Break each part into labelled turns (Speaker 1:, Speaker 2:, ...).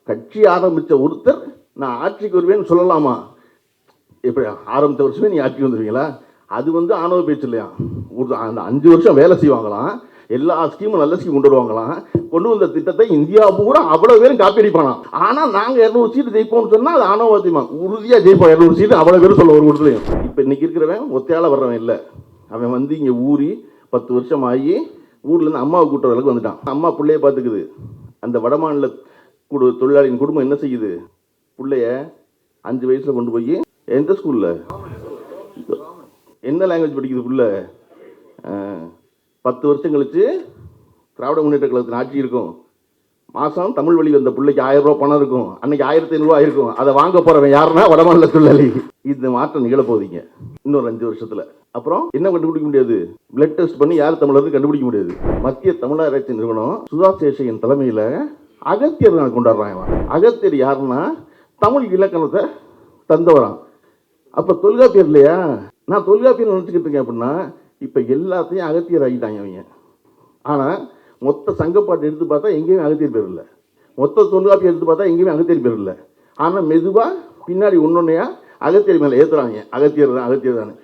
Speaker 1: கட்சி ஆரம்பித்த ஒருத்தர் நான் ஆட்சிக்கு வருவேன்னு சொல்லலாமா? எப்படி ஆரம்பித்த வருஷமே நீ ஆட்சிக்கு வந்துடுவீங்களா? அது ஆணவ பேச்சு இல்லையா? ஒரு அந்த 5 வருஷம் வேலை செய்வாங்களாம், எல்லா ஸ்கீமும் நல்ல ஸ்கீம் கொண்டு வருவாங்களாம், கொண்டு வந்த திட்டத்தை இந்தியா பூரா அவ்வளோ பேரும் காப்பி அடிப்பானாம். ஆனால் நாங்கள் 200 சீட்டு ஜெயிப்போம்னு சொன்னால் அது ஆணவத்தியமா உறுதியாக ஜெயிப்போம் 200 சீட்டு அவ்வளோ பேரும் சொல்ல ஒரு கொடுத்துலையும். இப்போ இன்னைக்கு இருக்கிறவன் ஒத்தையால் வர்றவன் இல்லை, அவன் இங்கே ஊறி 10 வருஷம் ஆகி ஊர்லேருந்து அம்மாவை கூட்டுற அளவுக்கு வந்துட்டான். அம்மா பிள்ளைய பார்த்துக்குது. அந்த வடமாநில தொழிலாளியின் குடும்பம் என்ன செய்யுது? பிள்ளைய 5 வயசில் கொண்டு போய் எந்த ஸ்கூலில் என்ன லாங்குவேஜ் படிக்குது புள்ள? 10 வருஷம் கழிச்சு திராவிட முன்னேற்ற கழகத்தின் ஆட்சி இருக்கும். மாதம் தமிழ் வழி வந்த பிள்ளைக்கு 1000 ரூபா பணம் இருக்கும். அன்னைக்கு 1500 இருக்கும். அதை வாங்க போறவன் யாருன்னா வடமாநில தொழிலாளி. இந்த மாற்றம் நிகழப்போகுதிங்க இன்னொரு 5 வருஷத்துல. அப்புறம் என்ன கண்டுபிடிக்க முடியாது? பிளட் டெஸ்ட் பண்ணி யார் தமிழர் கண்டுபிடிக்க முடியாது. மத்திய தமிழ் ஆராய்ச்சி நிறுவனம் சுதா சேஷையின் தலைமையில் அகத்தியர் நாள் கொண்டாடுறாங்க. அகத்தியர் யாருன்னா தமிழ் இலக்கணத்தை தந்தவரான். அப்ப தொல்காப்பியர் இல்லையா? நான் தொல்காப்பியர் நினைச்சுக்கிட்டு இருக்கேன் அப்படின்னா இப்ப எல்லாத்தையும் அகத்தியர் ஆகிட்டாங்க அவங்க. ஆனா மொத்த சங்கப்பாட்டு எடுத்து பார்த்தா எங்கேயுமே அகத்தியர் பேர் இல்லை. மொத்த தொல்காப்பியம் எடுத்து பார்த்தா எங்கேயுமே அகத்தியர் பேர் இல்லை. ஆனா மெதுவா பின்னாடி ஒன்னொன்னையா அகத்தியர் மேல ஏத்துறாங்க. அகத்தியர் தான், அகத்தியர் தான்.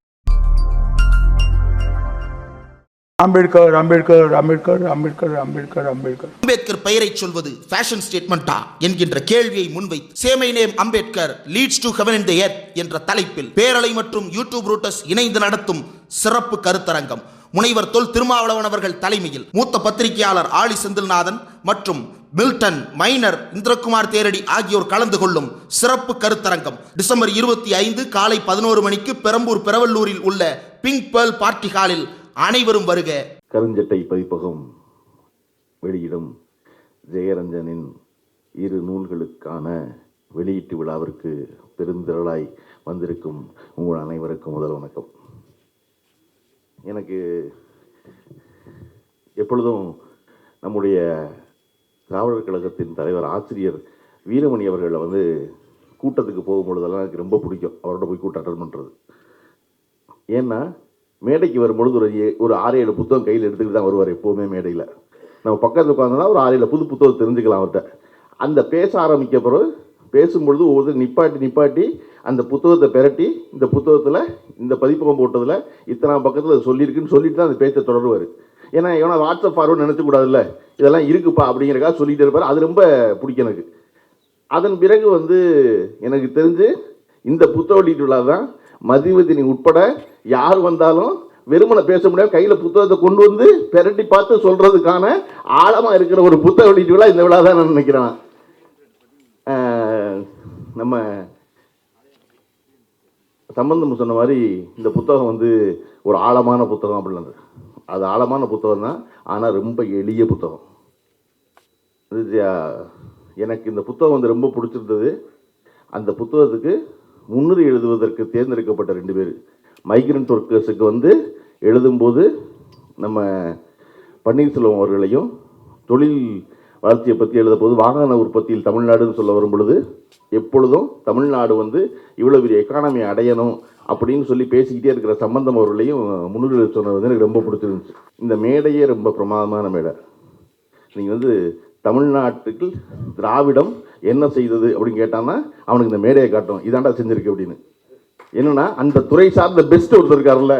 Speaker 2: அம்பேத்கர் அம்பேத்கர் அம்பேத்கர் அம்பேத்கர் அம்பேத்கர் அம்பேத்கர்
Speaker 3: அம்பேத்கர் பெயரை சொல்வது ஃபேஷன் ஸ்டேட்மெண்டா என்கின்ற கேள்வியை முன்வைத்து சேமை name Ambedkar leads to heaven in the earth என்ற தலைப்பில் பேரலை மற்றும் யூடியூப் ரூட்டர்ஸ் இணைந்து நடத்தும் சிறப்பு கருத்தரங்கம் முனைவர் தொல் திருமாவளவன் அவர்கள் தலைமையில் மூத்த பத்திரிகையாளர் ஆலி செந்தில்நாதன் மற்றும் மில்டன் மைனர் இந்திரகுமார் தேரடி ஆகியோர் கலந்து கொள்ளும் சிறப்பு கருத்தரங்கம் டிசம்பர் 25 காலை 11 மணிக்கு பெரம்பூர் பெரவல்லூரில் உள்ள பிங்க் பேர்ல் பார்ட்டி ஹாலில் அனைவரும் வருக.
Speaker 1: கருஞ்சட்டை பதிப்பகம் வெளியிடும் ஜெயரஞ்சனின் 2 நூல்களுக்கான வெளியீட்டு விழாவிற்கு பெருந்திரளாய் வந்திருக்கும் உங்கள் அனைவருக்கும் முதல் வணக்கம். எனக்கு எப்பொழுதும் நம்முடைய திராவிடர் கழகத்தின் தலைவர் ஆசிரியர் வீரமணி அவர்களை கூட்டத்துக்கு போகும்பொழுதெல்லாம் எனக்கு ரொம்ப பிடிக்கும். அவரோட போய் கூட்டம் அட்டன் பண்ணுறது. ஏன்னா மேடைக்கு வரும்பொழுது ஒரு 6-7 புத்தகம் கையில் எடுத்துக்கிட்டு தான் வருவார் எப்போவுமே. மேடையில் நம்ம பக்கத்தில் உட்காந்துனா ஒரு 6-7 புது புத்தகம் தெரிஞ்சுக்கலாம் அவர்கிட்ட. அந்த பேச ஆரம்பிக்க பிறகு பேசும்பொழுது ஒவ்வொரு நிப்பாட்டி அந்த புத்தகத்தை பெரட்டி இந்த புத்தகத்தில் இந்த பதிப்பகம் போட்டதில் இத்தனை பக்கத்தில் அது சொல்லியிருக்குன்னு சொல்லிட்டு தான் அந்த பேச்சை தொடருவார். ஏன்னா எவனா வாட்ஸ்அப் ஃபார்வர்டு நினச்சக்கூடாதுல்ல, இதெல்லாம் இருக்குப்பா அப்படிங்கிறக்காக சொல்லிகிட்டே இருப்பார். அது ரொம்ப பிடிக்கும் எனக்கு. அதன் பிறகு எனக்கு தெரிஞ்சு இந்த புத்தக வெளியீட்டு விழா தான் மதிவதினி உட்பட யார் வந்தாலும் வெறுமனை பேச முடியாது, கையில் புத்தகத்தை கொண்டு வந்து பெரட்டி பார்த்து சொல்றதுக்கான ஆழமாக இருக்கிற ஒரு புத்தக வெளியீட்டு விழா இந்த விழா தான் நான் நினைக்கிறேன். நம்ம சம்பந்தம் சொன்ன மாதிரி இந்த புத்தகம் ஒரு ஆழமான புத்தகம் அப்படின்றது. அது ஆழமான புத்தகம் தான், ஆனால் ரொம்ப எளிய புத்தகம். எனக்கு இந்த புத்தகம் ரொம்ப பிடிச்சிருந்தது. அந்த புத்தகத்துக்கு முன்னுரை எழுதுவதற்கு தேர்ந்தெடுக்கப்பட்ட 2 பேர் மைக்ரண்ட் ஒர்க்கர்ஸுக்கு எழுதும்போது நம்ம பன்னீர்செல்வம் அவர்களையும், தொழில் வளர்ச்சியை பற்றி எழுத போது வாகன உற்பத்தியில் தமிழ்நாடுன்னு சொல்ல வரும் பொழுது எப்பொழுதும் தமிழ்நாடு இவ்வளோ பெரிய எக்கானமி அடையணும் அப்படின்னு சொல்லி பேசிக்கிட்டே இருக்கிற சம்பந்தம் அவர்களையும் முன்னுரை சொன்னது எனக்கு ரொம்ப பிடிச்சிருந்துச்சு. இந்த மேடையே ரொம்ப பிரமாதமான மேடை. நீங்கள் தமிழ்நாட்டுக்கு திராவிடம் என்ன செய்தது அப்படின்னு கேட்டான்னா அவனுக்கு இந்த மேடையை காட்டும், இதாண்டா செஞ்சிருக்கு அப்படின்னு. என்னன்னா அந்த துறை சார்ந்த பெஸ்ட் ஒருத்தர் இருக்காருல்ல,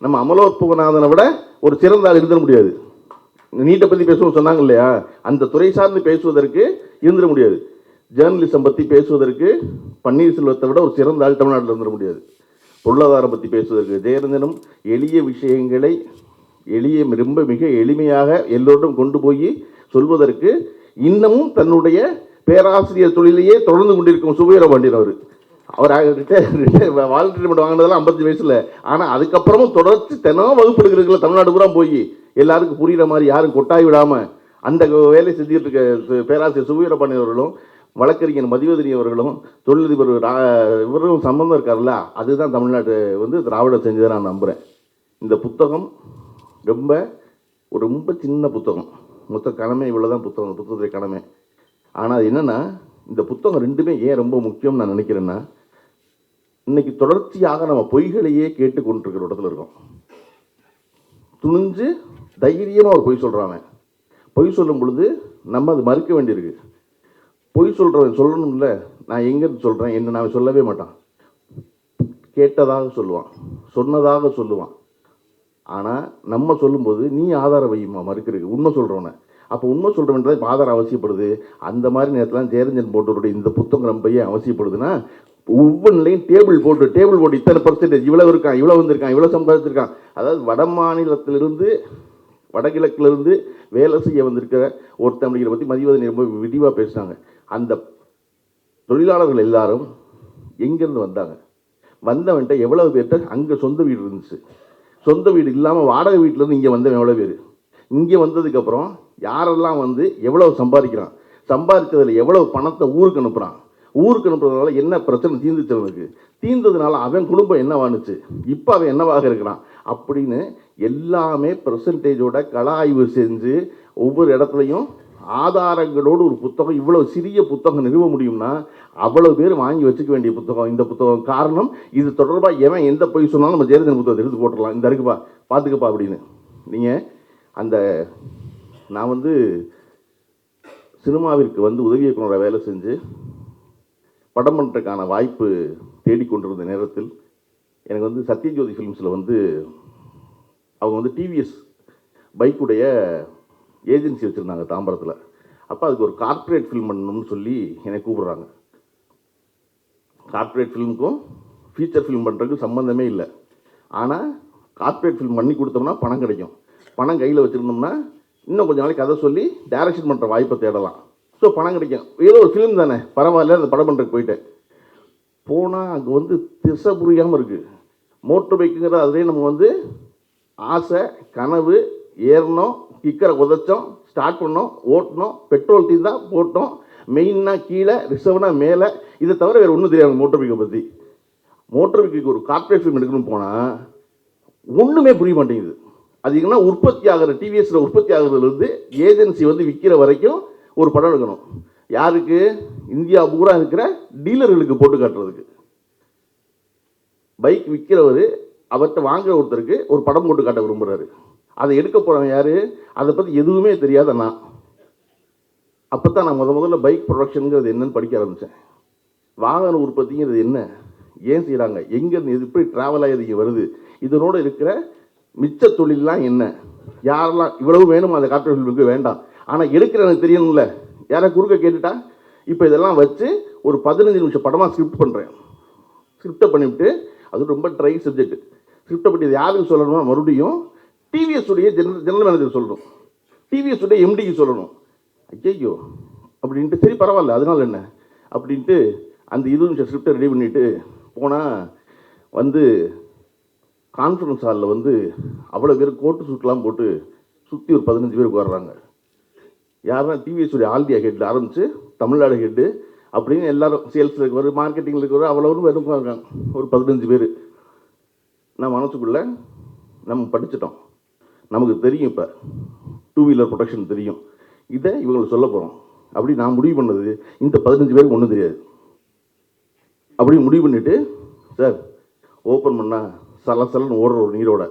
Speaker 1: நம்ம அமலோத்பவநாதனை விட ஒரு சிறந்த ஆள் இருந்துட முடியாது. நீட்டை பற்றி பேசுவோம் சொன்னாங்க இல்லையா, அந்த துறை சார்ந்து பேசுவதற்கு இருந்துட முடியாது. ஜேர்னலிசம் பற்றி பேசுவதற்கு பன்னீர்செல்வத்தை விட ஒரு சிறந்த ஆள் தமிழ்நாட்டில் இருந்துட முடியாது. பொருளாதாரம் பற்றி பேசுவதற்கு ஜெயரஞ்சனும் எளிய விஷயங்களை ரொம்ப மிக எளிமையாக எல்லோரும் கொண்டு போய் சொல்வதற்கு இன்னமும் தன்னுடைய பேராசிரியர் தொழிலையே தொடர்ந்து கொண்டிருக்கும் சுபவீரபாண்டியன் அவர் வாலண்டியர் வாங்கினதெல்லாம் 55 வயசுல. ஆனால் அதுக்கப்புறமும் தொடர்ச்சி தினம் வகுப்பு எடுக்கிறதுல தமிழ்நாடு பூரா போய் எல்லாருக்கும் புரிகிற மாதிரி யாரும் கொட்டாய் விடாமல் அந்த வேலை செஞ்சுட்டு இருக்க பேராசிரியர் சுபவீரபாண்டியன் அவர்களும் வழக்கறிஞர் மதிவதனி அவர்களும் தொழிலதிபர் இவரும் சம்பந்தம் இருக்காருல்ல, அதுதான் தமிழ்நாட்டு திராவிடம் செஞ்சதை நான் நம்புகிறேன். இந்த புத்தகம் ரொம்ப சின்ன புத்தகம். மொத்த கடமை இவ்வளோதான் புத்தகத்துடைய கடமை. ஆனால் அது என்னென்னா இந்த புத்தகம் 2மே ஏன் ரொம்ப முக்கியம் நான் நினைக்கிறேன்னா, இன்னைக்கு தொடர்ச்சியாக நம்ம பொய்களையே கேட்டு கொண்டிருக்கிற இடத்துல இருக்கோம். துணிஞ்சு தைரியமாக ஒரு பொய் சொல்கிறாங்க. பொய் சொல்லும் பொழுது நம்ம அது மறுக்க வேண்டியிருக்கு. பொய் சொல்கிறவன் சொல்லணும்ல, நான் எங்கேருந்து சொல்கிறேன் என்ன நான் சொல்லவே மாட்டான். கேட்டதாக சொல்லுவான், சொன்னதாக சொல்லுவான். ஆனால் நம்ம சொல்லும்போது நீ ஆதாரம் வையுமா மறுக்கிறதுக்கு உண்மை சொல்கிறவனை. அப்போ உண்மை சொல்கிறவன்றதை இப்போ ஆதாரம் அவசியப்படுது. அந்த மாதிரி நேரத்தில் ஜெயரஞ்சன் போட்டவருடைய இந்த புத்தகம் ரொம்ப ஏன் அவசியப்படுதுன்னா, ஒவ்வொன்றிலையும் டேபிள் போட்டு இத்தனை பர்சன்டேஜ் இவ்வளோ இருக்கான், இவ்வளோ வந்திருக்கான், இவ்வளோ சம்பாதிச்சிருக்கான். அதாவது வட மாநிலத்திலிருந்து வடகிழக்கிலிருந்து வேலை செய்ய வந்திருக்கிற ஒருத்தன் அப்படிங்கிற பற்றி மதிவதனை ரொம்ப விரிவாக பேசினாங்க. அந்த தொழிலாளர்கள் எல்லாரும் எங்கேருந்து வந்தாங்க, வந்தவன்ட்ட எவ்வளோ பேர்கிட்ட அங்கே சொந்த வீடு இருந்துச்சு, சொந்த வீடு இல்லாமல் வாடகை வீட்டிலேருந்து இங்கே வந்தவன் எவ்வளோ பேர், இங்கே வந்ததுக்கப்புறம் யாரெல்லாம் வந்து எவ்வளோ சம்பாதிக்கிறான், சம்பாதிச்சதில் எவ்வளோ பணத்தை ஊருக்கு அனுப்புகிறான், ஊருக்கு அனுப்புறதுனால என்ன பிரச்சனை தீர்ந்துச்சு, அவனுக்கு தீர்ந்ததுனால அவன் குடும்பம் என்னவானுச்சு, இப்போ அவன் என்னவாக இருக்கிறான் அப்படின்னு எல்லாமே பெர்சன்டேஜோட கள ஆய்வு செஞ்சு ஒவ்வொரு இடத்துலையும் ஆதாரங்களோடு ஒரு புத்தகம், இவ்வளோ சிறிய புத்தகம் நிறுவ முடியும்னா அவ்வளோ பேர் வாங்கி வச்சுக்க வேண்டிய புத்தகம் இந்த புத்தகம். காரணம், இது தொடர்பாக எவன் எந்த பொய் சொன்னாலும் நம்ம ஜெயரஞ்சன் புத்தகத்தை எடுத்து போட்டுடலாம், இந்த இருக்குப்பா பார்த்துக்கப்பா அப்படின்னு. நீங்கள் அந்த நான் வந்து சினிமாவிற்கு வந்து உதவி இயக்குனராக வேலை செஞ்சு படம் பண்ணுறதுக்கான வாய்ப்பு தேடிக்கொண்டிருந்த நேரத்தில் எனக்கு வந்து சத்யஜோதி ஃபிலிம்ஸில் வந்து அவங்க வந்து டிவிஎஸ் பைக்குடைய ஏஜென்சி வச்சுருந்தாங்க தாம்பரத்தில். அப்போ அதுக்கு ஒரு கார்ப்பரேட் ஃபில்ம் பண்ணணும்னு சொல்லி என்னை கூப்பிட்றாங்க. கார்ப்பரேட் ஃபிலிமுக்கும் ஃபீச்சர் ஃபிலிம் பண்ணுறதுக்கு சம்மந்தமே இல்லை. ஆனால் கார்ப்பரேட் ஃபிலிம் பண்ணி கொடுத்தோம்னா பணம் கிடைக்கும், பணம் கையில் வச்சுருந்தோம்னா இன்னும் கொஞ்சம் நாளைக்கு கதை சொல்லி டைரக்ஷன் பண்ணுற வாய்ப்பை தேடலாம், ஸோ பணம் கிடைக்கும். ஏதோ ஒரு ஃபிலிம் தானே பரவாயில்ல, அந்த படம் பண்ணுறதுக்கு போயிட்டேன். போனால் அங்கே வந்து திசை புரியாமல் இருக்குது. மோட்டர் பைக்குங்கிற அதிலே நம்ம வந்து ஆசை கனவு ஏறணும், கிக்கரை உதச்சோம், ஸ்டார்ட் பண்ணோம், ஓட்டணும், பெட்ரோல் தீர்ந்தா போட்டோம், மெயின்னா கீழே, ரிசர்வ்னா மேலே, இதை தவிர வேறு ஒன்றும் தெரியாது மோட்டர் பைக்கை பற்றி. மோட்டர் பைக்கு ஒரு கார்ப்பரேட் ஃபிலிம் எடுக்கணும்னு போனால் ஒன்றுமே புரிய மாட்டேங்குது. அது என்ன உற்பத்தி ஆகிற டிவிஎஸில் உற்பத்தி ஆகிறதுலேருந்து ஏஜென்சி வந்து விற்கிற வரைக்கும் ஒரு படம் எடுக்கணும். யாருக்கு? இந்தியா பூரா இருக்கிற டீலர்களுக்கு போட்டு காட்டுறதுக்கு. பைக் விற்கிறவர் அவர்கிட்ட வாங்குற ஒருத்தருக்கு ஒரு படம் போட்டு காட்ட விரும்புகிறாரு. அதை எடுக்க போகிறவன் யார்? அதை பற்றி எதுவுமே தெரியாத நான். அப்போ தான் நான் முதல்ல பைக் ப்ரொடக்ஷனுங்கிறது என்னன்னு படிக்க ஆரம்பித்தேன். வாகன உற்பத்திங்கிறது என்ன, ஏன் செய்கிறாங்க, எங்கேருந்து இது எப்படி ட்ராவல் ஆகி இங்கே வருது, இதனோட இருக்கிற மிச்ச தொழிலெலாம் என்ன, யாரெல்லாம் இவ்வளவு வேணும் அந்த கார்ப்பரேட் ஃபிலிமுக்கு வேண்டாம், ஆனால் எடுக்கிற எனக்கு தெரியணும்ல, யாரை குறுக்க கேட்டுட்டா. இப்போ இதெல்லாம் வச்சு ஒரு 15 நிமிஷம் படமாக ஸ்கிரிப்ட் பண்ணுறேன். ஸ்கிரிப்டை பண்ணிவிட்டு அது ரொம்ப ட்ரை சப்ஜெக்ட். ஸ்கிரிப்டை பற்றி யாருக்கு சொல்லணும்னா மறுபடியும் டிவிஎஸ் உடைய ஜெனரல் மேனேஜர் சொல்லணும், டிவிஎஸ் உடைய எம்டிக்கு சொல்லணும். ஐயோ அப்படின்ட்டு சரி பரவாயில்ல அதனால என்ன அப்படின்ட்டு அந்த 20 நிமிஷம் ஸ்கிரிப்டை ரெடி பண்ணிவிட்டு போனால் வந்து கான்ஃபரன்ஸ் ஹாலில் வந்து அவ்வளோ பேர் கோட்டு சூட்லாம் போட்டு சுற்றி ஒரு 15 பேர் உட்காடுறாங்க. யாருன்னா டிவிஎஸ் உடைய ஆல் இந்தியா ஹெட்டில் ஆரம்பித்து தமிழ்நாடு ஹெட்டு அப்படின்னு எல்லாரும் சேல்ஸில் இருக்கிற மார்க்கெட்டிங்கில் இருக்கிற அவ்வளோவும் வெறும் இருக்காங்க ஒரு 15 பேர். நான் மனசுக்குள்ளே நம்ம படிச்சிட்டோம், நமக்கு தெரியும், இப்போ 2 வீலர் ப்ரொடக்ஷன் தெரியும், இதை இவங்களுக்கு சொல்ல போகிறோம் அப்படி நான் முடிவு பண்ணது. இந்த 15 பேருக்கு ஒன்றும் தெரியாது. அப்படி முடிவு பண்ணிவிட்டு சார் ஓப்பன் பண்ணால் சலசலன்னு ஓடுற ஒரு நீரோட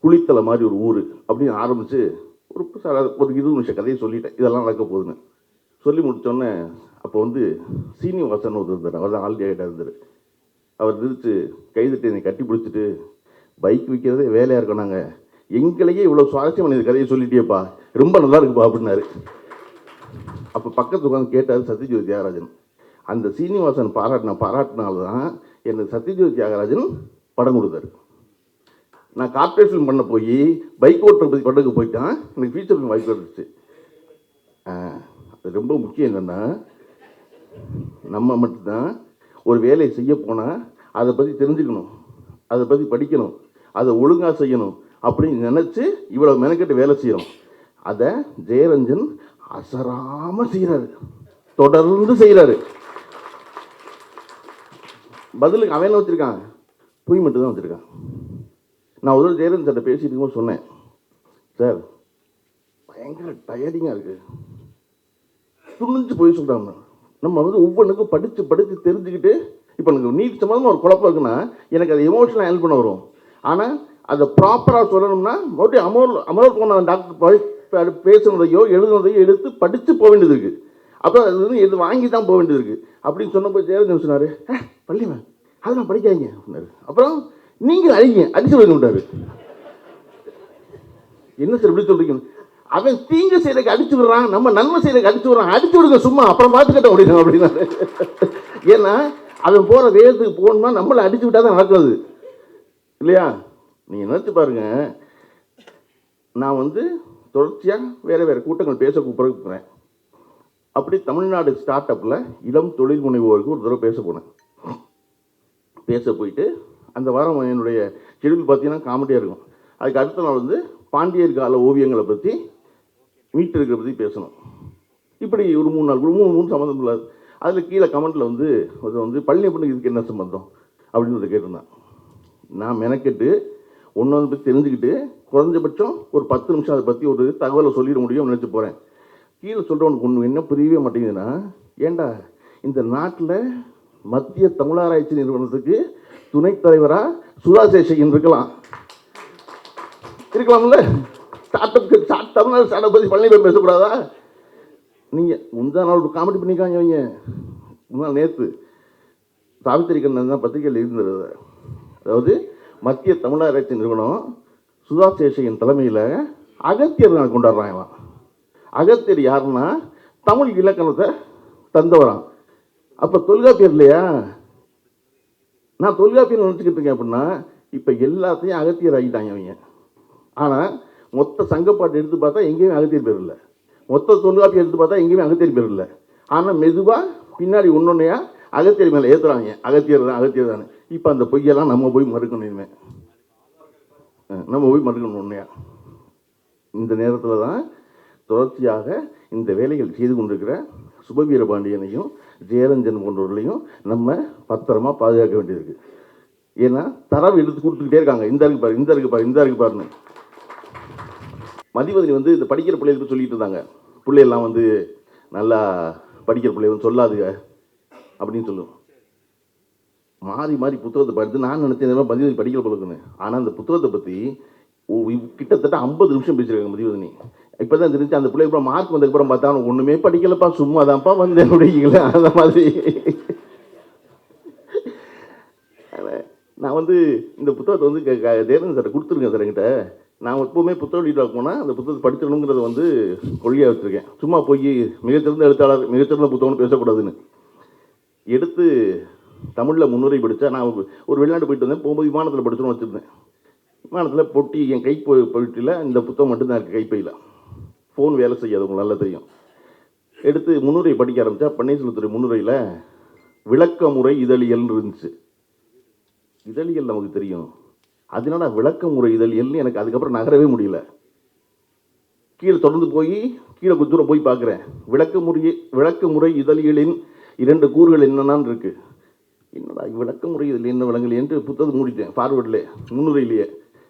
Speaker 1: குளித்தலை மாதிரி ஒரு ஊர் அப்படின்னு ஆரம்பித்து ஒரு 20 நிமிஷம் கதையை சொல்லிட்டேன். இதெல்லாம் நடக்க போகுதுன்னு சொல்லி முடித்தோடனே அப்போ வந்து சீனிவாசன் ஒருத்தர் இருந்தார், அவர் தான் ஆல்ரெடி ஆகிட்டா இருந்தார். அவர் திருச்சு கைதிட்டு என்னை கட்டி பிடிச்சிட்டு பைக் விற்கிறதே வேலையாக இருக்கோம், நாங்கள் எங்களையே இவ்வளோ சுவாரஸ்யம் இந்த கதையை சொல்லிட்டேப்பா, ரொம்ப நல்லா இருக்குப்பா அப்படின்னாரு. அப்போ பக்கத்து உட்காந்து கேட்டார் சத்யஜோதி தியாகராஜன். அந்த சீனிவாசன் பாராட்டினால்தான் எனக்கு சத்யஜோதி தியாகராஜன் படம் கொடுத்தாரு. நான் கார்ப்பரேட் ஃபிலிம் பண்ண போய் பைக் ஓட்டுற பற்றி படத்துக்கு போயிட்டான், எனக்கு ஃபீச்சர் ஃபிலிம் வாய்ப்பு இருந்துச்சு. அது ரொம்ப முக்கியம் என்னென்னா, நம்ம மட்டும்தான் ஒரு வேலையை செய்ய போனால் அதை பற்றி தெரிஞ்சுக்கணும், அதை பற்றி படிக்கணும், அதை ஒழுங்காக செய்யணும் அப்படின்னு நினச்சி இவ்வளோ மெனக்கெட்டு வேலை செய்யணும். அதை ஜெயரஞ்சன் அசராமல் செய்கிறாரு, தொடர்ந்து செய்கிறாரு. பதிலுக்கு அவன் வச்சுருக்கான், பொய் மட்டும் தான் வச்சுருக்கான். நான் ஒரு ஜெயரஞ்சன் சார்ட்ட பேசிட்டு இருக்கும்போது சொன்னேன், சார் பயங்கர டயர்டிங்காக இருக்குது, துணிஞ்சு போய் சொல்கிறாங்க. நம்ம வந்து ஒவ்வொன்றுக்கும் படித்து தெரிஞ்சுக்கிட்டு, இப்போ எனக்கு நீட் சம்மந்தமாக ஒரு குழப்பம் இருக்குன்னா எனக்கு அது எமோஷனலாக ஹெல்ப் பண்ண வரும். ஆனால் அதை ப்ராப்பராக சொல்லணும்னா மறுபடியும் அமர் போன டாக்டர் பேசுனதையோ எழுதுனதையோ எடுத்து படித்து போக வேண்டியது இருக்குது. அப்போ அது வந்து இது வாங்கி தான் போக வேண்டியது இருக்குது அப்படின்னு சொன்னப்போ ஜெயலலிதா சொன்னார், பள்ளிவன் அதெல்லாம் படிக்காதீங்க அப்படின்னாரு. அப்புறம் நீங்கள் அடிச்சு விட்டாரு. என்ன சார் இப்படி சொல்றீங்க? அவன் தீங்கு செய்யறதுக்கு அடிச்சு விடுறான், நம்ம நன்மை செய்யறதுக்கு அடிச்சு விடுறான், அடிச்சு விடுங்க சும்மா, அப்புறம் பார்த்துக்கிட்ட முடியும் அப்படின்னாரு. ஏன்னா அவன் போகிற வேகத்துக்கு போகணுமா நம்மளை அடிச்சு விட்டா தான் நடக்கிறது இல்லையா? நீங்கள் நினச்சி பாருங்க, நான் வந்து தொடர்ச்சியாக வேறு வேறு கூட்டங்கள் பேச கூப்பிட்றேன். அப்படி தமிழ்நாடு ஸ்டார்ட் அப்பில் இளம் தொழில் முனைவோருக்கு ஒரு தடவை பேச போனேன். பேச போயிட்டு அந்த வாரம் என்னுடைய ஷெடியூல் பார்த்தீங்கன்னா காமெடியாக இருக்கும். அதுக்கு அடுத்த நாள் வந்து பாண்டியர் கால ஓவியங்களை பற்றி மீட்டெடுக்கிறத பற்றி பேசணும். இப்படி ஒரு 3 நாள் மூணு சம்மந்தம் இல்லாது. அதில் கீழே கமெண்ட்டில் வந்து அது வந்து பழனியப்பனுக்கு இதுக்கு என்ன சம்பந்தம் அப்படின்னு கேட்டிருந்தேன். நான் மெனக்கெட்டு ஒன்று வந்து பற்றி தெரிஞ்சுக்கிட்டு குறைஞ்சபட்சம் ஒரு 10 நிமிஷம் அதை பற்றி ஒரு தகவலை சொல்லிட முடியும்னு நினச்சி போகிறேன். கீழே சொல்கிறவனுக்கு ஒன்று என்ன புரியவே மாட்டேங்குதுன்னா, ஏண்டா இந்த நாட்டில் மத்திய தமிழாராய்ச்சி நிறுவனத்துக்கு துணைத் தலைவராக சுதாசேஷன் இருக்கலாம்ல. தமிழ்நாடு ஸ்டார்ட் அப் பற்றி பழனியப்பன் பேசக்கூடாதா? நீங்கள் முந்தா நாள் ஒரு காமெடி பண்ணிக்காங்க அவங்க. முன்னாள் நேற்று சாவித்திரி கண்ணன் தான் பத்திரிகையில் இருந்தது. அதாவது மத்திய தமிழாராய்ச்சி நிறுவனம் சுதாசேஷன் தலைமையில் அகத்தியர் நாள் கொண்டாடுறாங்களாம். அகத்தியர் யாருன்னா தமிழ் இலக்கணத்தை தந்தவரான். அப்போ தொல்காப்பியர் இல்லையா? நான் தொல்காப்பியர் நினச்சிக்கிட்டு இருக்கேன் அப்படின்னா இப்போ எல்லாத்தையும் அகத்தியர் ஆகிட்டாங்க அவங்க. ஆனால் மொத்த சங்கப்பாட்டு எடுத்து பார்த்தா எங்கேயுமே அகத்தியர் பேர் இல்லை, மொத்த தொல்காப்பியம் எடுத்து பார்த்தா எங்கேயுமே அகத்தியர் பேர் இல்லை. ஆனால் மெதுவாக பின்னாடி ஒன்னொன்னையா அகத்தியர் மேலே ஏற்றுறாங்க, அகத்தியர் தானே. இப்போ அந்த பொய்யெல்லாம் நம்ம போய் மறுக்கணும். இனிமேல் நம்ம போய் மறுக்கணும் உண்மையா. இந்த நேரத்தில் தான் தொடர்ச்சியாக இந்த வேலைகள் செய்து கொண்டிருக்கிற சுபவீரபாண்டியனையும் ஜெயரஞ்சன் போன்றவர்களையும் நம்ம பத்திரமா பாதுகாக்க வேண்டியிருக்கு. ஏன்னா தரவு எடுத்து கொடுத்துக்கிட்டே இருக்காங்க, இந்த இருக்கு பாருன்னு. மதிவதனி வந்து இந்த படிக்கிற பிள்ளைகளுக்கு சொல்லிட்டு இருந்தாங்க, பிள்ளையெல்லாம் வந்து நல்லா படிக்கிற பிள்ளைகள் சொல்லாதுங்க அப்படின்னு சொல்லுவோம். மாறி மாறி புத்தகத்தை பார்த்து நான் நினச்சேன் மதிவதனி படிக்கிற பிள்ளைக்குன்னு. ஆனால் அந்த புத்தகத்தை பற்றி கிட்டத்தட்ட 50 நிமிஷம் பேசியிருக்காங்க மதிவதனி. இப்போ தான் தெரிஞ்சு அந்த பிள்ளை அப்புறம் மார்க் வந்ததுக்கப்புறம் பார்த்தா ஒன்றுமே படிக்கலப்பா, சும்மா தான்ப்பா வந்தேன் முடியல. அந்த மாதிரி நான் வந்து இந்த புத்தகத்தை வந்து தேர்தல் சார் கொடுத்துருக்கேன் சார் என்கிட்ட. நான் எப்போவுமே புத்தக வெளியிட போனால் அந்த புத்தகத்தை படிச்சிடணுங்கிறத வந்து கொள்கையாக வச்சுருக்கேன். சும்மா போய் மிகச்சிறந்த எழுத்தாளர் மிகச்சிறந்த புத்தகம்னு பேசக்கூடாதுன்னு எடுத்து தமிழில் முன்னுரை படித்தா. நான் ஒரு வெளிநாட்டு போயிட்டு வந்தேன், போகும்போது விமானத்தில் படிச்சோன்னு வச்சுருந்தேன். விமானத்தில் பொட்டி என் கை போயிட்டில் இந்த புத்தகம் மட்டும்தான் இருக்குது கைப்பையில். ஃபோன் வேலை செய்யாது, உங்களுக்கு நல்லா தெரியும். எடுத்து முன்னுரை படிக்க ஆரம்பித்தா பன்னீர்செல்வத்துறை முன்னுரையில் விளக்கமுறை இதழியல்னு இருந்துச்சு. இதழியல் நமக்கு தெரியும், அதனால விளக்கமுறை இதழியல்னு எனக்கு அதுக்கப்புறம் நகரவே முடியல. கீழே தொடர்ந்து போய் கீழே தூரம் போய் பார்க்குறேன், விளக்கமுறை இதழியலின் 2 கூறுகள் என்னென்னு இருக்குது. என்னடா விளக்கமுறை இதில் என்ன விளங்கலையேன்ட்டு புத்தகத்தை மூடிட்டேன் ஃபார்வேர்டில் முன்னுரையிலேயே.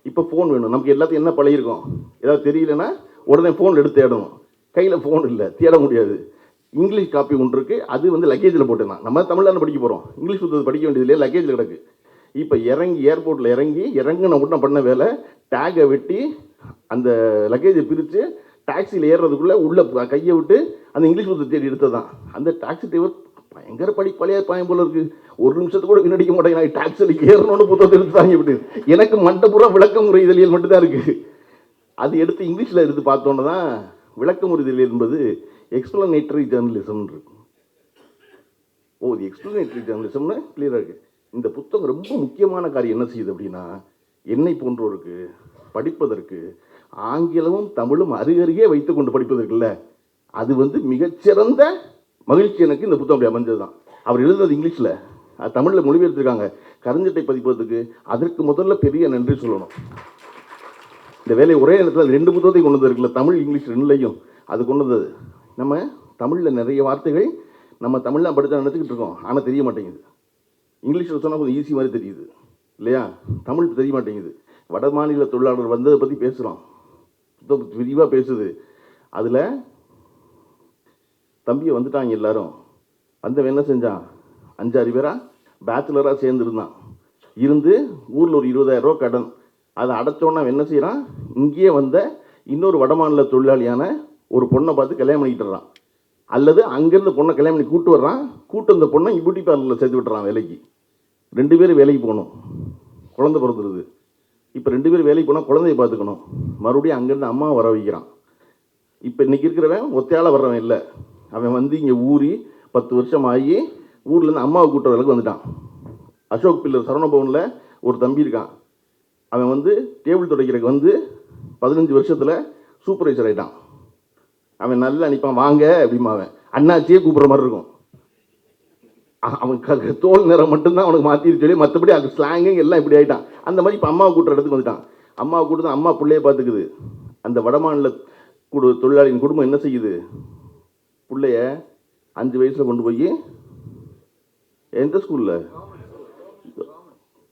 Speaker 1: இப்போ ஃபோன் வேணும் நமக்கு, எல்லாத்தையும் என்ன பழகிருக்கோம், ஏதாவது தெரியலன்னா உடனே ஃபோன் எடுத்து தேடணும். கையில் ஃபோன் இல்லை, தேட முடியாது. இங்கிலீஷ் காப்பி ஒன்று இருக்குது, அது வந்து லக்கேஜில் போட்டேன். நம்ம தமிழில் படிக்க போகிறோம், இங்கிலீஷ் புத்தகத்தை படிக்க வேண்டியது இல்லையா, லக்கேஜில் கிடக்கு. இப்போ ஏர்போர்ட்டில் இறங்கின உடனே பண்ண வேலை, டேகை வெட்டி அந்த லக்கேஜை பிரித்து டாக்ஸியில் ஏறுறதுக்குள்ளே உள்ளே கையை விட்டு அந்த இங்கிலீஷ் புத்தகத்தை தேடி எடுத்ததான். அந்த டாக்ஸி டிரைவர் பயங்கர பழைய பையன் போல இருக்குது, ஒரு நிமிஷத்துக்கு கூட விண்ணடிக்க மாட்டேங்க. நான் டாக்ஸியில் ஏறணும்னு புத்தகத்தை எடுத்துட்டாங்க. இப்படி எனக்கு மண்டபுரா விளக்கமுறை இதழியல் மட்டும்தான் இருக்குது. அது எடுத்து இங்கிலீஷில் எடுத்து பார்த்தோன்னு தான் விளக்கமுறை இதழியல் என்பது எக்ஸ்பிளனேட்டரி ஜேர்னலிசம்னு இருக்கு. இது எக்ஸ்பிளனேட்டரி ஜேர்னலிசம்னு கிளியராக இருக்குது. இந்த புத்தகம் ரொம்ப முக்கியமான காரியம் என்ன செய்யுது அப்படின்னா, என்னை போன்றோருக்கு படிப்பதற்கு ஆங்கிலமும் தமிழும் அருகருகே வைத்து கொண்டு படிப்பதற்குல்ல, அது வந்து மிகச்சிறந்த மகிழ்ச்சி எனக்கு இந்த புத்தகம் அப்படி அமைஞ்சது தான். அவர் எழுதுனது இங்கிலீஷில், தமிழில் மொழிபெயர்த்திருக்காங்க. கருஞ்சட்டை பதிப்பதற்கு அதற்கு முதல்ல பெரிய நன்றி சொல்லணும். இந்த வேலை ஒரே நேரத்தில் 2 புத்தகத்தை கொண்டு வந்திருக்குல்ல, தமிழ் இங்கிலீஷ் 2லையும் அது கொண்டு வந்தது. நம்ம தமிழில் நிறைய வார்த்தைகள் நம்ம தமிழ்லாம் படித்தா நினச்சிக்கிட்டு இருக்கோம், ஆனால் தெரிய மாட்டேங்குது. இங்கிலீஷில் சொன்னால் கொஞ்சம் ஈஸி மாதிரி தெரியுது இல்லையா, தமிழ் தெரிய மாட்டேங்குது. வட மாநில தொழிலாளர் வந்ததை பற்றி பேசுகிறோம், விரிவாக பேசுது. அதில் தம்பியை வந்துட்டாங்க எல்லாரும். வந்தவன் என்ன செஞ்சான், 5-6 பேராக பேச்சுலராக சேர்ந்துருந்தான். இருந்து ஊரில் ஒரு 20,000 ரூபா கடன், அதை அடைச்சோன்னா என்ன செய்கிறான், இங்கேயே வந்த இன்னொரு வடமாநில தொழிலாளியான ஒரு பொண்ணை பார்த்து கல்யாணம் பண்ணிக்கிட்டுறான். அல்லது அங்கேருந்து பொண்ணை கல்யாணம் பண்ணி கூட்டு வர்றான், கூட்டு வந்த பொண்ணை பியூட்டி பார்லரில் சேர்த்து விட்டுறான் வேலைக்கு. 2 பேரும் வேலைக்கு போகணும், குழந்தை பிறந்துருது. இப்போ 2 பேரும் வேலைக்கு போனால் குழந்தைய பார்த்துக்கணும், மறுபடியும் அங்கேருந்து அம்மாவை வர வைக்கிறான். இப்போ இன்றைக்கி இருக்கிறவன் ஒத்தையால் வர்றவன் இல்லை, அவன் வந்து இங்கே ஊறி 10 வருஷம் ஆகி ஊர்லேருந்து அம்மாவை கூட்டுற வேலைக்கு வந்துட்டான். அசோக் பில்லர் சரவணபவனில் ஒரு தம்பி இருக்கான், அவன் வந்து டேபிள் துடைக்கிறதுக்கு வந்து 15 வருஷத்தில் சூப்பர்வைசர் ஆகிட்டான். அவன் நல்லா அனுப்பான், வாங்க அப்படிமா, அவன் அண்ணாச்சியே கூப்பிட்ற மாதிரி இருக்கும். அவன் தோல் நிறம் மட்டும்தான் அவனுக்கு மாற்றிட்டு சொல்லி, மற்றபடி அது ஸ்லாங்கிங் எல்லாம் இப்படி ஆகிட்டான். அந்த மாதிரி இப்போ அம்மாவை கூட்டுற இடத்துக்கு வந்துட்டான். அம்மாவை கூட்டு தான் அம்மா பிள்ளைய பார்த்துக்குது. அந்த வடமாநில தொழிலாளியின் குடும்பம் என்ன செய்யுது, பிள்ளைய 5 வயசில் கொண்டு போய் எந்த ஸ்கூலில்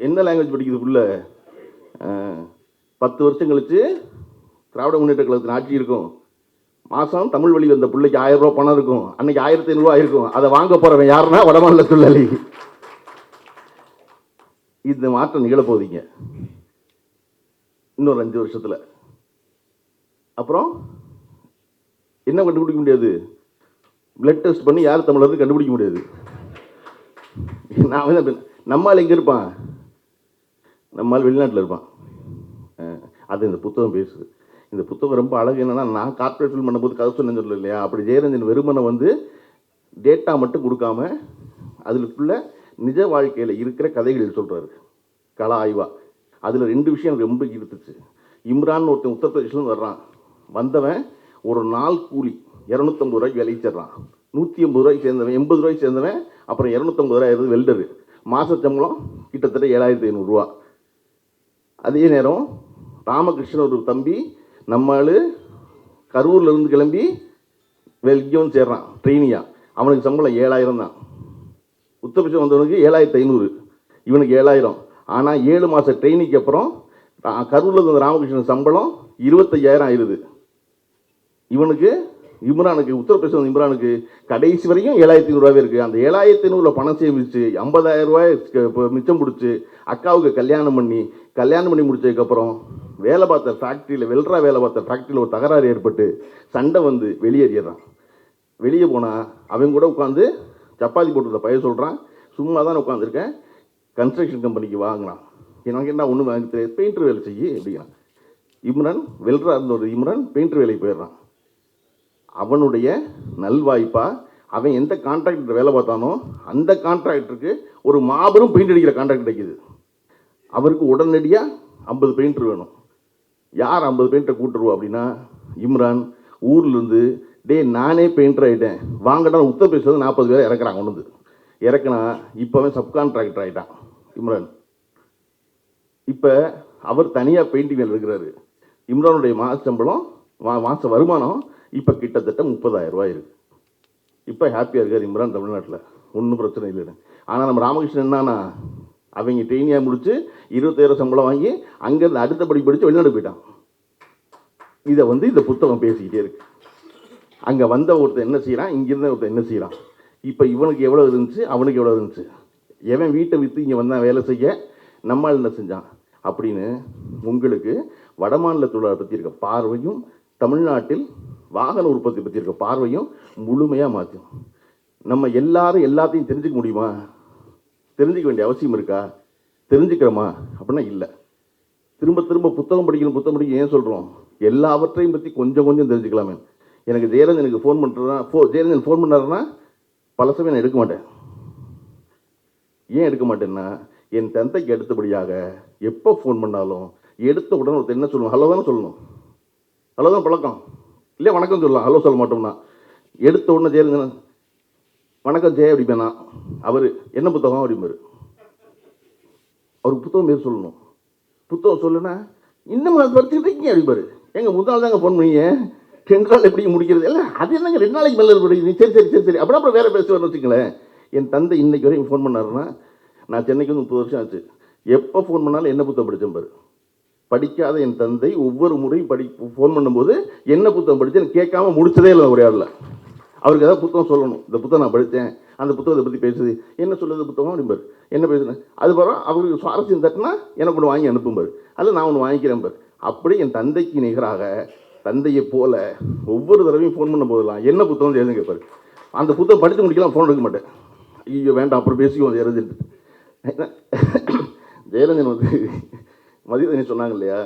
Speaker 1: என்ன லாங்குவேஜ் படிக்குது பிள்ளை, 10 வருஷம் கழிச்சு திராவிட முன்னேற்ற கழகத்தின் ஆட்சி இருக்கும், மாதம் தமிழ் வழி வந்த பிள்ளைக்கு 1000 ரூபா பணம் இருக்கும், அன்னைக்கு 1500 ரூபா இருக்கும், அதை வாங்க போகிறவன் யாருன்னா வடமாநில தொழிலாளி. இந்த மாற்றம் நிகழப்போகுதிங்க இன்னொரு 5 வருஷத்தில். அப்புறம் என்ன கண்டுபிடிக்க முடியாது, பிளட் டெஸ்ட் பண்ணி யார் தமிழர்னு கண்டுபிடிக்க முடியாது. நான் வந்து நம்மால் எங்கே இருப்பான், நம்மால் வெளிநாட்டில் இருப்பான். அது இந்த புத்தகம் பேசுது. இந்த புத்தகம் ரொம்ப அழகு. என்னென்னா, நான் கார்ப்பரேட் ஃபில்ம் பண்ணும்போது கதை சொன்னேன்னு சொல்லல இல்லையா, அப்படி ஜெயரஞ்சன் வெறுமனை வந்து டேட்டா மட்டும் கொடுக்காம அதுக்குள்ள நிஜ வாழ்க்கையில் இருக்கிற கதைகள் சொல்கிறாரு கலா ஆய்வா. அதில் 2 விஷயம் எனக்கு ரொம்ப ஈர்த்துச்சு. இம்ரான் ஒருத்தன் உத்தரப்பிரதேசிலேருந்து வர்றான், வந்தவன் ஒரு நாள் கூலி 250 ரூபாய்க்கு வேலைக்கு சேர்றான். 180 ரூபாய்க்கு சேர்ந்தவன் 80 ரூபாய்க்கு சேர்ந்தவன் அப்புறம் 250 ரூபாய் வெல்டரு. மாத சம்பளம் கிட்டத்தட்ட 7500 ரூபா. அதே நேரம் ராமகிருஷ்ணன் ஒரு தம்பி நம்மளு கரூர்லேருந்து கிளம்பி வெல்கியம் சேர்றான் ட்ரெயினியா, அவனுக்கு சம்பளம் 7000 தான். உத்தரப்பிரதேசம் வந்தவனுக்கு 7500, இவனுக்கு 7000. ஆனால் 7 மாத ட்ரெயினிக்கு அப்புறம் கரூரில் இருந்த ராமகிருஷ்ணன் சம்பளம் 25000 ஆயிடுது. இவனுக்கு இம்ரானுக்கு உத்தரப்பிரதேசம் இம்ரானுக்கு கடைசி வரைக்கும் 7500 ரூபாவே இருக்குது. அந்த 7500 பணம் சேமிச்சு 50000 ரூபாய் மிச்சம் பிடிச்சி அக்காவுக்கு கல்யாணம் பண்ணி முடிச்சதுக்கப்புறம் வேலை பார்த்த ஃபேக்ட்ரியில் வெல்ட்ரா வேலை பார்த்த ஃபேக்ட்ரியில் ஒரு தகராறு ஏற்பட்டு சண்டை வந்து வெளியேறிடுறான். வெளியே போனால் அவங்க கூட உட்காந்து சப்பாத்தி போட்டுருந்த பையன் சொல்கிறான், சும்மா தான் உட்காந்துருக்கேன், கன்ஸ்ட்ரக்ஷன் கம்பெனிக்கு வாங்கினான். எனக்கு என்ன ஒன்றும் வாங்க தெரியாது, பெயிண்டர் வேலை செய்யி அப்படிங்கிறான். இம்ரான் வெல்ட்ரா இருந்த ஒரு இம்ரான் பெயிண்டர் வேலைக்கு போயிடுறான். அவனுடைய நல்வாய்ப்பா அவன் எந்த கான்ட்ராக்டர் வேலை பார்த்தானோ அந்த கான்ட்ராக்டருக்கு ஒரு மாபெரும் பெயிண்ட் அடிக்கிற கான்ட்ராக்ட் கிடைக்கிது. அவருக்கு உடனடியாக 50 பெயிண்டர் வேணும். யார் 50 பெயிண்டரை கூட்டுருவா அப்படின்னா இம்ரான் ஊர்லேருந்து, நானே பெயிண்டர் ஆகிட்டேன் வாங்கடா, உத்தரப்பிரதேசம் 40 பேரை இறக்குறான். கொண்டு வந்து இறக்குனா இப்போ அவன் சப்கான்ட்ராக்டர் ஆகிட்டான் இம்ரான். இப்போ அவர் தனியாக பெயிண்டிங் வேலை இருக்கிறாரு. இம்ரானுடைய மாத சம்பளம் மாத வருமானம் இப்போ கிட்டத்தட்ட 30000 ரூபாய் இருக்குது. இப்போ ஹாப்பியாக இருக்கார் இம்ரான் தமிழ்நாட்டில், ஒன்றும் பிரச்சனை இல்லைன்னு. ஆனால் நம்ம ராமகிருஷ்ணன் என்னன்னா, அவங்க ட்ரெயினியாக முடித்து 20000 சம்பளம் வாங்கி அங்கேருந்து அடுத்த படித்து வெளிநாடு போயிட்டான். இதை வந்து இந்த புத்தகம் பேசிக்கிட்டே இருக்கு. அங்கே வந்த ஒருத்தர் என்ன செய்கிறான், இங்கேருந்த ஒருத்தர் என்ன செய்கிறான், இப்போ இவனுக்கு எவ்வளோ இருந்துச்சு அவனுக்கு எவ்வளோ இருந்துச்சு, எவன் வீட்டை விற்று இங்கே வந்தான் வேலை செய்ய, நம்மால் என்ன செஞ்சான் அப்படின்னு உங்களுக்கு வடமாநில தொழிலாளர் பற்றி இருக்க பார்வையும் தமிழ்நாட்டில் வாகன உற்பத்தி பற்றி இருக்க பார்வையும் முழுமையாக மாற்றும். நம்ம எல்லாரும் எல்லாத்தையும் தெரிஞ்சுக்க முடியுமா, தெரிஞ்சிக்க வேண்டிய அவசியம் இருக்கா, தெரிஞ்சுக்கிறோமா அப்படின்னா இல்லை. திரும்ப திரும்ப புத்தகம் படிக்கணும் ஏன் சொல்கிறோம், எல்லாவற்றையும் பற்றி கொஞ்சம் கொஞ்சம் தெரிஞ்சுக்கலாமே. எனக்கு ஜெயரஞ்சனுக்கு ஃபோன் பண்ணுறேன்னா ஜெயரஞ்சன் ஃபோன் பண்ணாருன்னா பல சமயம் நான் எடுக்க மாட்டேன். ஏன் எடுக்க மாட்டேன்னா என் தந்தைக்கு அடுத்தபடியாக எப்போ ஃபோன் பண்ணாலும் எடுத்த உடனே ஒருத்தர் என்ன சொல்லணும், ஹலோ தானே சொல்லணும், ஹலோ தான் பழக்கம் இல்லையா, வணக்கம் சொல்லலாம், ஹலோ சொல்ல மாட்டோம்னா. எடுத்த உடனே ஜெயரஞ்சன் வணக்கம் ஜெய அப்படிப்பேனா, அவர் என்ன புத்தகம் அப்படிம்பாரு. அவருக்கு புத்தகம் பேர் சொல்லணும், புத்தகம் சொல்லுன்னா இன்னும் அது படிச்சுட்டு இருக்கீங்க அப்படிப்பாரு. எங்கள் முதல் தாங்க ஃபோன் பண்ணீங்க 2 நாள் எப்படி முடிக்கிறது, இல்லை அது என்னங்க 2 நாளைக்கு மேலே படிக்கிறீங்க, சரி அப்புறம் வேறு பேசுவார்னு வச்சுங்களேன். என் தந்தை இன்னைக்கு வரைக்கும் ஃபோன் பண்ணாருன்னா, நான் சென்னைக்கு வந்து 30 வருஷம் ஆச்சு, எப்போ ஃபோன் பண்ணாலும் என்ன புத்தகம் படித்தேன் பாரு. படிக்காத என் தந்தை ஒவ்வொரு முறையும் ஃபோன் பண்ணும்போது என்ன புத்தகம் படித்தேன்னு கேட்காம முடிச்சதே இல்லை ஒரே ஆளில். அவருக்கு ஏதாவது புத்தகம் சொல்லணும், இந்த புத்தகம் நான் படித்தேன், அந்த புத்தகத்தை பற்றி பேசுது, என்ன சொல்லுது புத்தகம் அப்படிம்பார், என்ன பேசுனேன் அதுக்கப்புறம் அவருக்கு சுவாரஸ்யம் தட்டினா எனக்கு ஒன்று வாங்கி அனுப்பும்பார், அதில் நான் ஒன்று வாங்கிக்கிறேன் பார். அப்படி என் தந்தைக்கு நிகராக தந்தையை போல ஒவ்வொரு தடவையும் ஃபோன் பண்ணும் போதெல்லாம் என்ன புத்தகம் எழுதுங்க கேட்பார். அந்த புத்தகம் படித்து முடிக்கலாம், ஃபோன் எடுக்க மாட்டேன். ஐயோ வேண்டாம் அப்புறம் பேசிக்குவோம் ஜெயரஞ்சன். ஜெயரஞ்சன் வந்து மதியதனி சொன்னாங்க இல்லையா,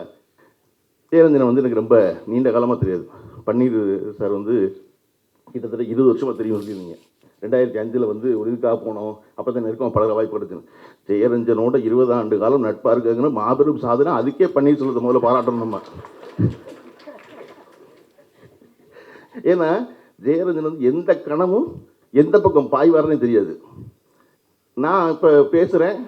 Speaker 1: ஜெயரஞ்சனை வந்து எனக்கு ரொம்ப நீண்ட காலமாக தெரியாது. பன்னீர் சார் வந்து கிட்டத்தட்ட 20 வருஷமாக தெரியும் சொல்லியிருந்தீங்க. 2005 வந்து ஒரு இதுக்காக போனோம், அப்போ தான் நெருக்கம் பழக வாய்ப்பு கிடைச்சு. ஜெயரஞ்சனோட 20 ஆண்டு காலம் நட்பாக இருக்காங்கன்னு மாபெரும் சாதனை. அதுக்கே பன்னீர்செல்வத்தை முதல்ல பாராட்டணும் நம்ம. ஏன்னா ஜெயரஞ்சன் வந்து எந்த கணமும் எந்த பக்கம் பாய்வாரனே தெரியாது. நான் இப்போ பேசுகிறேன்,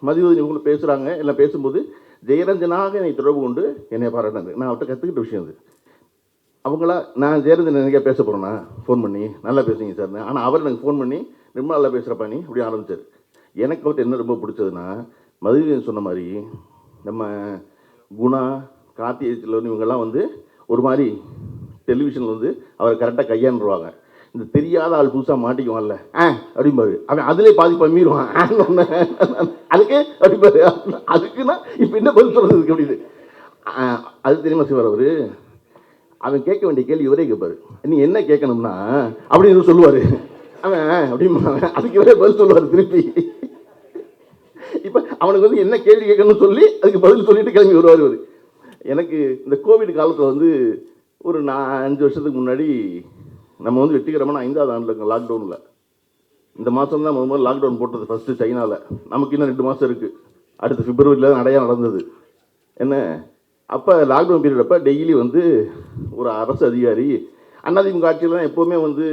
Speaker 1: மதிவதனி இவங்களும் பேசுகிறாங்க, எல்லாம் பேசும்போது ஜெயரஞ்சனாக என்னை தொடர்பு கொண்டு என்னை பாராட்டினாங்க. நான் அவர்கிட்ட கற்றுக்கிட்ட விஷயம் அது. அவங்களா நான் ஜெயரஞ்சன் எனக்கே பேச போகிறேன்னா ஃபோன் பண்ணி நல்லா பேசுங்க சார்னு. ஆனால் அவர் எனக்கு ஃபோன் பண்ணி ரொம்ப நல்லா பேசுகிறப்பா நீ அப்படி ஆரம்பித்தார். எனக்கு அவர்கிட்ட என்ன ரொம்ப பிடிச்சதுன்னா, மதுரை சொன்ன மாதிரி நம்ம குணா, கார்த்திகேயன் இவங்கெல்லாம் வந்து ஒரு மாதிரி டெலிவிஷனில் வந்து அவரை கரெக்டாக கையாண்டுருவாங்க. இந்த தெரியாத ஆள் புதுசாக மாட்டிக்குவான்ல அப்படிம்பாரு, அவன் அதிலே பாதி பம்மிடுவான் அதுக்கே அப்படிம்பாரு. அதுக்குன்னா இப்போ என்ன பதில் சொல்கிறதுக்கு அப்படின்னு அது தெரியுமா சிவர் அவர். அவன் கேட்க வேண்டிய கேள்வி இவரே கேட்பாரு, நீ என்ன கேட்கணும்னா அப்படின்னு சொல்லுவார். அவன் அப்படிமா அதுக்கு இவரே பதில் சொல்லுவார் திருப்பி. இப்போ அவனுக்கு வந்து என்ன கேள்வி கேட்கணும்னு சொல்லி அதுக்கு பதில் சொல்லிட்டு கிளம்பி வருவார் இவர். எனக்கு இந்த கோவிட் காலத்தில் வந்து ஒரு 5 வருஷத்துக்கு முன்னாடி நம்ம வந்து வெற்றிகரமான 5வது ஆண்டில் இருக்கோம் லாக்டவுனில். இந்த மாதம் தான் முதல்ல லாக்டவுன் போட்டது ஃபஸ்ட்டு சைனாவில். நமக்கு இன்னும் 2 மாதம் இருக்குது. அடுத்த பிப்ரவரியில் நிறையா நடந்தது என்ன. அப்போ லாக்டவுன் பீரியட் அப்போ டெய்லி வந்து ஒரு அரசு அதிகாரி, அதிமுக ஆட்சியில் எப்போவுமே வந்து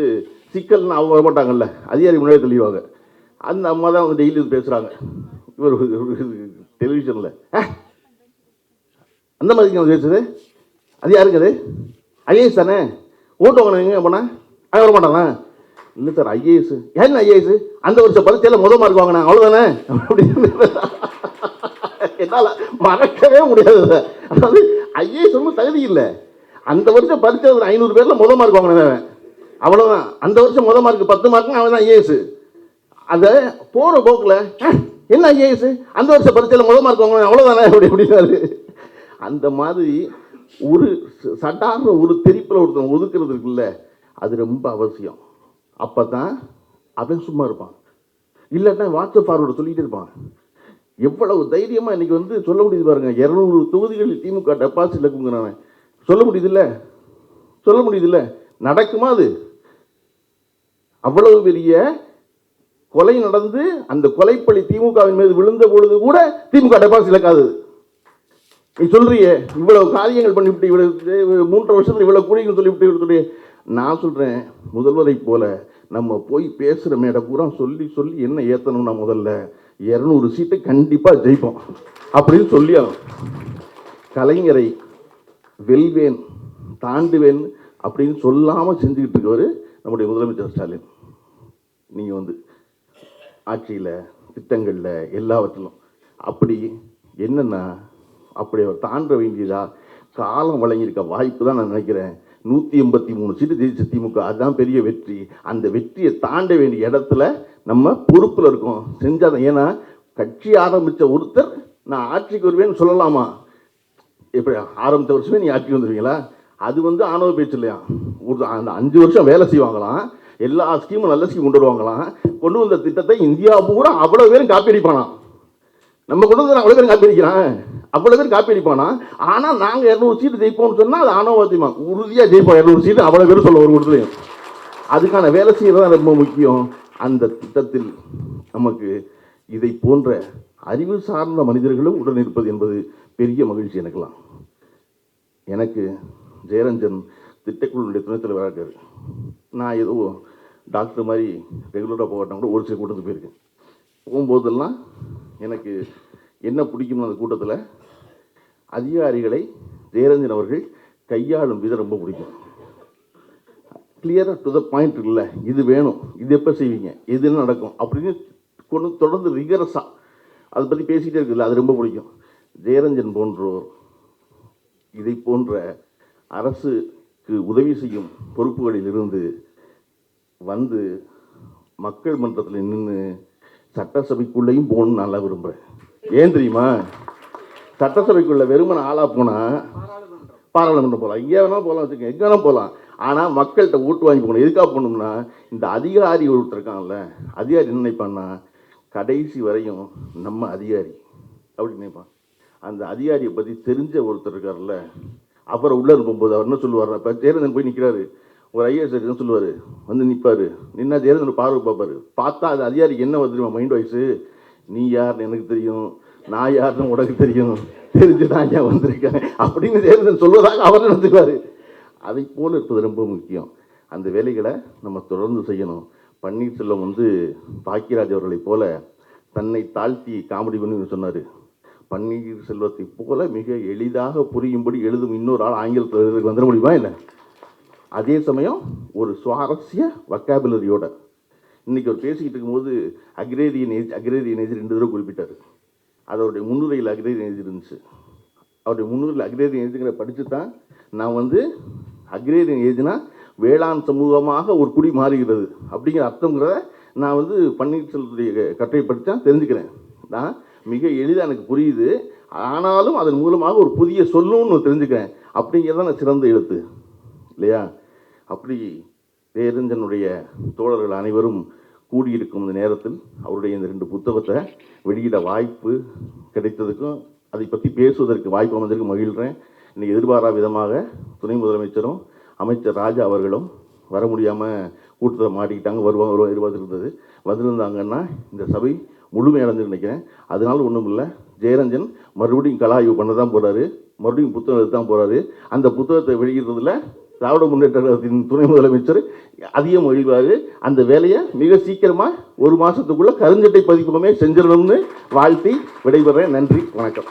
Speaker 1: சிக்கல்னு அவங்க வரமாட்டாங்கல்ல, அதிகாரி முன்னாடி தெளிவாங்க. அந்த அம்மா தான் வந்து டெய்லி பேசுகிறாங்க இவர் டெலிவிஷனில். அந்த மாதிரி பேசுது, அது யாருக்கு அது ஐஏஎஸ் தானே, ஓட்டு வாங்கினவங்க போனால் அவன் வர மாட்டானா? இல்லை சார் ஐஏஎஸ். என்ன ஐஏஎஸ்? அந்த வருஷம் பரீட்சையில் முதல் மார்க் வாங்கினா அவ்வளோதானே அப்படின்னு என்னால் மறக்கவே முடியாது. அதாவது ஐஏஎஸ் ஒன்றும் தகுதி இல்லை. அந்த வருஷம் பரீட்சை 500 பேரில் முதல் மார்க் வாங்கினவன் அவ்வளோதான். அந்த வருஷம் முதல் மார்க் 10 மார்க்குன்னு அவன் தான் ஐஏஎஸ். அதை போகிற போக்கில் என்ன ஐஏஎஸ் அந்த வருஷம் பரீட்சையில் முதல் மார்க் வாங்கினவன் அவ்வளோதானே அப்படி அப்படின்னாரு. அந்த மாதிரி ஒரு சட்டார்னு ஒரு தெரிப்பில் ஒருத்தன் ஒதுக்குறது இருக்குல்ல, அது ரொம்ப அவசியம். அப்போ தான் அவன் சும்மா இருப்பான். இல்லைன்னா வாட்ஸ்அப் ஃபார்வர்டு சொல்லிகிட்டே இருப்பான். எவ்வளவு தைரியமாக இன்றைக்கி வந்து சொல்ல முடியுது பாருங்கள். 200 தொகுதிகளில் திமுக டெபாசிட் இருக்குங்கிறானே சொல்ல முடியுதில்ல, சொல்ல முடியுதில்ல. நடக்குமா அது? அவ்வளவு பெரிய கொலை நடந்து அந்த கொலைப்பழி திமுகவின் மீது விழுந்த பொழுது கூட திமுக டெபாசிட் இழக்காது. நீ சொல்றியே இவ்வளவு காரியங்கள் பண்ணிவிட்டு, இவ்வளவு 3 வருஷத்துல இவ்வளவு கூலிகள் சொல்லிவிட்டு, நான் சொல்றேன் முதல்வரை போல நம்ம போய் பேசுகிற மேடை பூரா சொல்லி சொல்லி என்ன ஏற்றணும்னா முதல்ல 200 சீட்டை கண்டிப்பாக ஜெயிப்போம் அப்படின்னு சொல்லி கலைஞரை வெல்வேன் தாண்டுவேன் அப்படின்னு சொல்லாமல் செஞ்சுக்கிட்டு இருக்கவர் நம்முடைய முதலமைச்சர் ஸ்டாலின். நீங்கள் வந்து ஆட்சியில் திட்டங்களில் எல்லாவற்றிலும் அப்படி என்னென்னா அப்படி அவர் தாண்ட வேண்டியதா காலம் வழங்கியிருக்க வாய்ப்பு தான் நான் நினைக்கிறேன். 183 சீட்டு ஜெயிச்ச திமுக, அதுதான் பெரிய வெற்றி. அந்த வெற்றியை தாண்ட வேண்டிய இடத்துல நம்ம பொறுப்பில் இருக்கோம், செஞ்சாதான். ஏன்னா கட்சி ஆரம்பித்த ஒருத்தர் நான் ஆட்சிக்கு வருவேன்னு சொல்லலாமா? எப்படி ஆரம்பித்த வருஷமே நீ ஆட்சிக்கு வந்துடுவீங்களா? அது வந்து ஆணவ பேச்சு இல்லையா? ஒரு அந்த 5 வருஷம் வேலை செய்வாங்களாம், எல்லா ஸ்கீமும் நல்ல ஸ்கீம் கொண்டு வருவாங்களாம். கொண்டு வந்த திட்டத்தை இந்தியா பூரா அவ்வளோ பேரும் காப்பி அடிப்பானாம். நம்ம கொண்டு வந்து அவ்வளோ பேரும் காப்பி அடிக்கிறான், அவ்வளோ பேர் காப்பி அடிப்பானா. ஆனால் நாங்கள் 200 சீட்டு ஜெயிப்போம்னு சொன்னால் அது ஆணவத்தியமா உறுதியாக ஜெயிப்போம் 200 சீட்டு அவ்வளோ பேர் சொல்ல ஒரு இடத்துலையும். அதுக்கான வேலை செய்கிறது தான் ரொம்ப முக்கியம். அந்த திட்டத்தில் நமக்கு இதை போன்ற அறிவு சார்ந்த மனிதர்களும் உடன் இருப்பது என்பது பெரிய மகிழ்ச்சி எனக்குலாம். எனக்கு ஜெயரஞ்சன் திட்டக்குழுடைய துணைத் தலைவராக இருக்கார். நான் ஏதோ டாக்டர் மாதிரி ரெகுலராக போகட்டால் கூட ஒரு சில கூட்டத்துக்கு போயிருக்கேன். போகும்போதெல்லாம் எனக்கு என்ன பிடிக்கும்னு அந்த கூட்டத்தில் அதிகாரிகளை ஜெயரஞ்சன் அவர்கள் கையாளும் விதம் ரொம்ப பிடிக்கும். கிளியராக டு த பாயிண்ட் இல்லை, இது வேணும், இது எப்போ செய்வீங்க, எது என்ன நடக்கும் அப்படின்னு கொண்டு தொடர்ந்து ரிகரஸாக அதை பற்றி பேசிகிட்டே இருக்குல்ல, அது ரொம்ப பிடிக்கும். ஜெயரஞ்சன் போன்றோர் இதை போன்ற அரசுக்கு உதவி செய்யும் பொறுப்புகளில் இருந்து வந்து மக்கள் மன்றத்தில் நின்று சட்டசபைக்குள்ளேயும் போகணும்னு நல்லா விரும்புகிறேன். ஏன் தெரியுமா? சட்டசபைக்குள்ளே வெறுமன ஆளாக போனால் பாராளுமன்றம் போகலாம், எங்கே வேணாலும் போகலாம், வச்சுக்கோங்க, எங்கே வேணால் போகலாம். ஆனால் மக்கள்கிட்ட ஓட்டு வாங்கி போகணும். எதுக்காக போகணும்னா, இந்த அதிகாரி ஒருத்தர் இருக்கான்ல, அதிகாரி என்ன நினைப்பான்னா, கடைசி வரையும் நம்ம அதிகாரி அப்படின்னு நினைப்பான். அந்த அதிகாரியை பற்றி தெரிஞ்ச ஒருத்தர் இருக்கார்ல, அப்புறம் உள்ளே இருக்கும்போது அவர் என்ன சொல்லுவார், இப்போ ஜெயலலிதன் போய் நிற்கிறாரு, ஒரு ஐஏஎஸ் என்ன சொல்லுவார், வந்து நிற்பார், நின்னா ஜெயலலிதன் பார்வை பார்ப்பார். பார்த்தா அது அதிகாரிக்கு என்ன வந்துருமா மைண்ட் வாய்ஸு, நீ யாருன்னு எனக்கு தெரியும், நான் யாருன்னு உனக்கு தெரியும், தெரிஞ்சு தான் ஏன் வந்திருக்கேன் அப்படின்னு ஜெயலலிதன் சொல்வதாக அவர் நினைச்சுக்குவார். அதை போல் இருப்பது ரொம்ப முக்கியம். அந்த வேலைகளை நம்ம தொடர்ந்து செய்யணும். பன்னீர்செல்வம் வந்து பாக்கியராஜ் அவர்களைப் போல தன்னை தாழ்த்தி காமெடி பண்ணி சொன்னார். பன்னீர்செல்வத்தை போல மிக எளிதாக புரியும்படி எழுதும் இன்னொரு ஆள் ஆங்கிலத்தில் எழுதுறதுக்கு வந்துட முடியுமா இல்லை? அதே சமயம் ஒரு சுவாரஸ்ய வொக்காபுலரியோட. இன்றைக்கி அவர் பேசிக்கிட்டு இருக்கும்போது அக்ரேரியன் ஏஜ் 2 தடவை குறிப்பிட்டார். அதோடைய முன்னுரையில் அக்ரேரியன் ஏஜ் இருந்துச்சு. அவருடைய முன்னுரையில் அக்ரேரியன் ஏஜுங்கிற படித்து தான் நான் வந்து அக்ரேரியன் ஏஜ்னா வேளாண் சமூகமாக ஒரு குடி மாறுகிறது அப்படிங்கிற அர்த்தங்கிறத நான் வந்து பன்னீர்செல்வத்துடைய கட்டுரை படித்தா தெரிஞ்சுக்கிறேன். நான் மிக எளிதாக எனக்கு புரியுது, ஆனாலும் அதன் மூலமாக ஒரு புதிய சொல்லணும்னு தெரிஞ்சுக்கிறேன். அப்படிங்கிறத நான் சிறந்த எழுத்து இல்லையா? அப்படி பேரஞ்சனுடைய தோழர்கள் அனைவரும் கூடியிருக்கும் இந்த நேரத்தில் அவருடைய இந்த 2 புத்தகத்தை வெளியிட வாய்ப்பு கிடைத்ததுக்கும் அதை பற்றி பேசுவதற்கு வாய்ப்பு அமைந்ததற்கு மகிழ்கிறேன். இன்றைக்கி எதிர்பாரா விதமாக துணை முதலமைச்சரும் அமைச்சர் ராஜா அவர்களும் வர முடியாமல் கூட்டத்தில் மாட்டிக்கிட்டாங்க. வருவாங்க எதிர்பார்த்துருந்தது. வந்திருந்தாங்கன்னா இந்த சபை முழுமையடைஞ்சு நினைக்கிறேன். அதனால ஒன்றும் இல்லை, ஜெயரஞ்சன் மறுபடியும் கலாய்வு பண்ண தான் போகிறாரு, மறுபடியும் புத்தகம் எடுத்து தான் போகிறாரு. அந்த புத்தகத்தை வெளியிடுறதுல திராவிட முன்னேற்ற கழகத்தின் துணை முதலமைச்சர் அதிகம் மகிழ்வார். அந்த வேலையை மிக சீக்கிரமாக 1 மாதத்துக்குள்ளே கருஞ்சட்டை பதிப்பகமே செஞ்சிடணும்னு வாழ்த்தி விடைபெறேன். நன்றி, வணக்கம்.